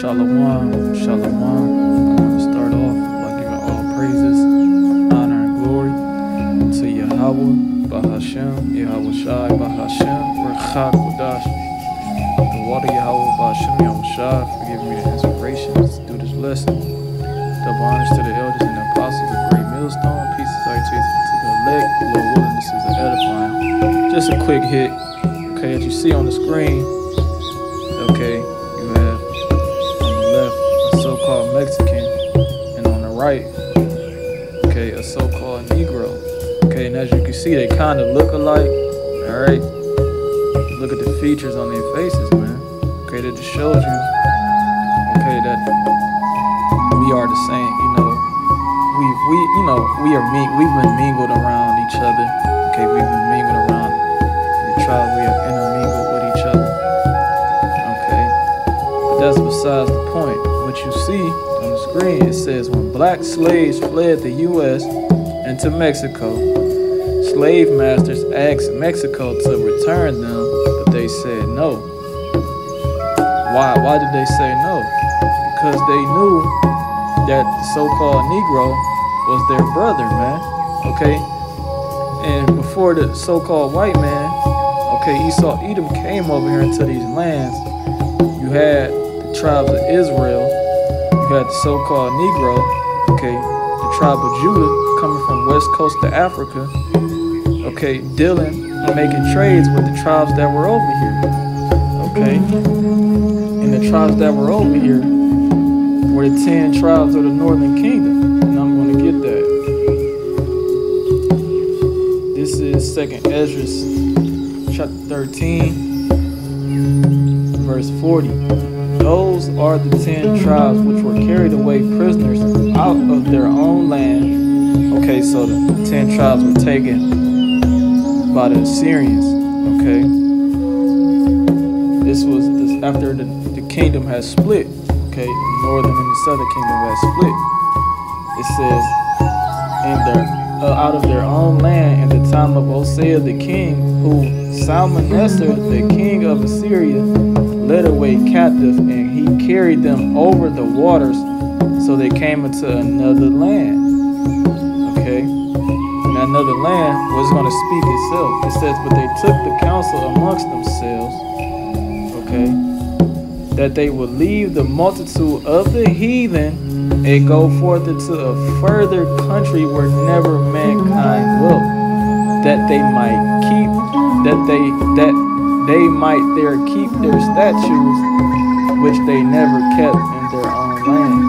Shalom, shalom. I want to start off by giving all praises, honor, and glory to Yahweh, Bahashem, Yahweh Shai, Bahashem, Rechak Kodash. The water Yahweh, Bahashem, Yahweh Shai, for giving me the inspirations to do this lesson. Double honors to the elders and the apostles of Great Millstone. Peace and salutations to the elect. Lord willing, this is edifying. Just a quick hit. Okay, as you see on the screen, okay, you have on the left a so-called Mexican, and on the right, okay, a so-called Negro. Okay, and as you can see, they kind of look alike. All right, look at the features on their faces, man. Okay, that just shows you, okay, that we are the same. You know, we've been mingled around each other. Okay, we've been mingled around the tribes. We have intermingled with each other. Okay, but that's besides the point. What you see on the screen, it says when black slaves fled the U.S. and to Mexico, slave masters asked Mexico to return them, but they said no. Why? Why did they say no? Because they knew that the so-called Negro was their brother, man. Okay, and before the so-called white man, okay, Esau Edom came over here into these lands, you had the tribes of Israel, you had the so-called Negro, okay, the tribe of Judah coming from west coast of Africa, okay, dealing and making trades with the tribes that were over here, okay, and the tribes that were over here were the 10 tribes of the northern kingdom, and I'm going to get that. This is 2nd Ezra chapter 13, verse 40. Those are the 10 tribes which were carried away prisoners out of their own land. Okay, so the 10 tribes were taken by the Assyrians. Okay, this was after the kingdom has split. Okay, the northern and the southern kingdom has split. It says, out of their own land in the time of Hosea the king, who Salmanassar the king of Assyria led away captive, and he carried them over the waters, so they came into another land. Okay, and another land was going to speak itself. It says, but they took the counsel amongst themselves, okay, that they would leave the multitude of the heathen and go forth into a further country where never mankind dwelt, that they might there keep their statutes which they never kept in their own land.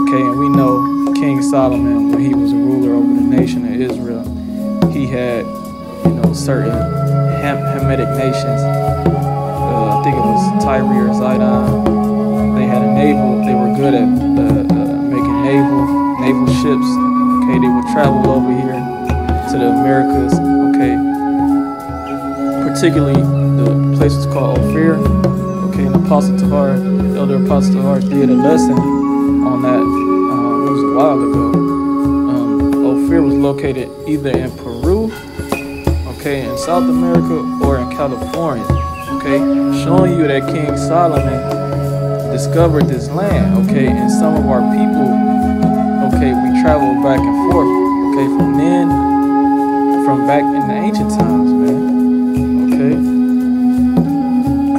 Okay, and we know King Solomon, when he was a ruler over the nation of Israel, he had, certain Hamitic nations. I think it was Tyre or Zidon. They had a naval. They were good at making naval ships. Okay, they would travel over here to the Americas. Okay, particularly the place was called Ophir. Okay, and Apostle Tahar, Elder Apostle Tahar, did a lesson on that. It was a while ago. Ophir was located either in Peru, okay, in South America, or in California. Okay, showing you that King Solomon discovered this land, okay, and some of our people, okay, we traveled back and forth, okay, from back in the ancient times, man, okay.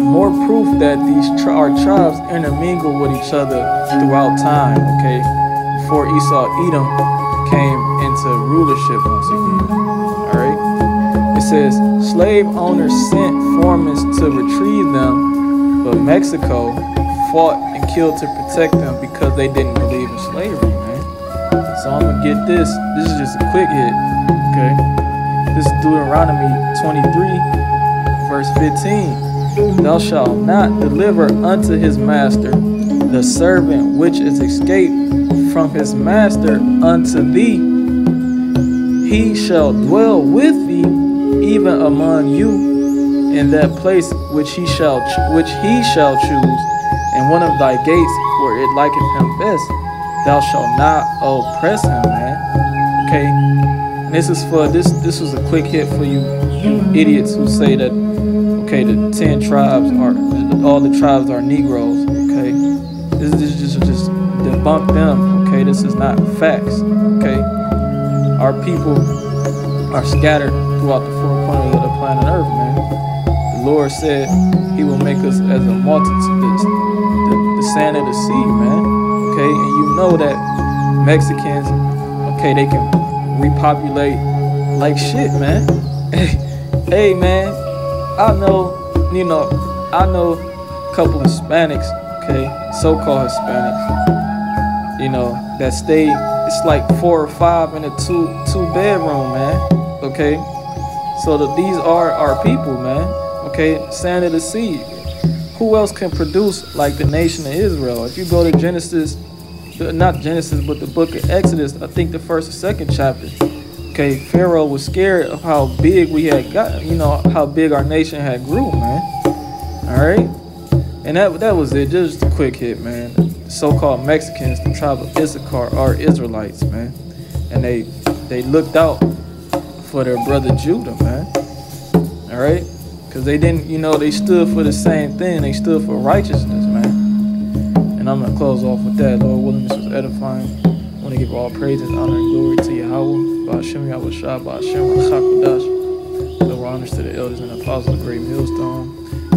More proof that our tribes intermingle with each other throughout time, okay, before Esau Edom came into rulership once again, all right. It says, slave owners sent foremen to retrieve them, but Mexico fought and killed to protect them because they didn't believe in slavery, man. So I'm gonna get this. This is just a quick hit, okay? This is Deuteronomy 23, verse 15. Thou shalt not deliver unto his master the servant which is escaped from his master unto thee. He shall dwell with thee, even among you, in that place which he shall choose, and one of thy gates where it liketh him best. Thou shalt not oppress him, man. Okay, and this was a quick hit for you idiots who say that, okay, the 10 tribes are, all the tribes are Negroes. Okay, This is just debunk them, okay? This is not facts, okay? Our people are scattered throughout the four corners of the planet Earth, man. The Lord said he will make us as a multitude, the sand of the sea, man, okay? And you know that Mexicans, okay, they can repopulate like shit, man. Hey, man, I know a couple of Hispanics, okay, so-called Hispanics, that stay, it's like 4 or 5 in a two bedroom, man, okay? So these are our people, man, okay? Sand of the sea. Who else can produce like the nation of Israel? If you go to Genesis, not Genesis, but the book of Exodus, I think the 1st or 2nd chapter, okay, Pharaoh was scared of how big we had gotten, how big our nation had grew, man. All right? And that was it. Just a quick hit, man. The so-called Mexicans, the tribe of Issachar, are Israelites, man. And they looked out for their brother Judah, man. All right? Because they didn't, they stood for the same thing. They stood for righteousness, man. And I'm going to close off with that. Lord willing, this was edifying. I want to give all praises, honor, and glory to Yahweh. Ba'ashem Yahweh Shah, Ba'ashem Rachakodash. Honors to the elders and apostles of the great millstone.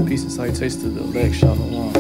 Peace and salutations to the elect. Shalom.